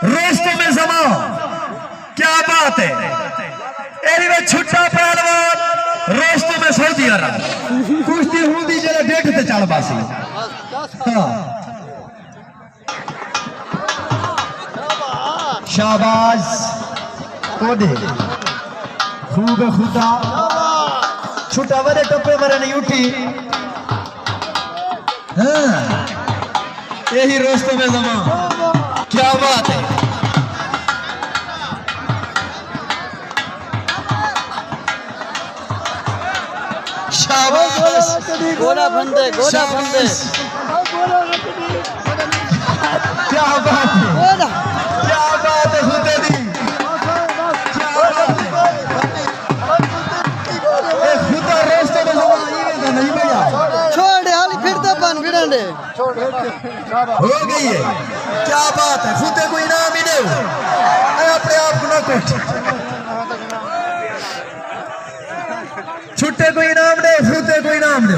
Rosto में जमा, क्या बात है। एनीवे छुट्टा पहलवान रोस्टो में सऊदी अरब कुश्ती हुंदी जरा देखते चल बासी। हाँ शाबाश कोडे खूब खुदा छुट्टा वरे टप्पे वरे नहीं उठी। हाँ यही रोस्टो में जमा, क्या बात है। शाबाश गोला फंदे क्या बात है, क्या बात है खुदे दी, क्या बात है। खुदा रोस्टो में जमा ये नहीं भैया छोड़ हाली फिरते पान भिड़ांडे हो गई है। क्या बात है, खुदे को इनाम ही दे अपने आप को ना कुछ छुट्टे को इनाम दे, खुदे को इनाम दे।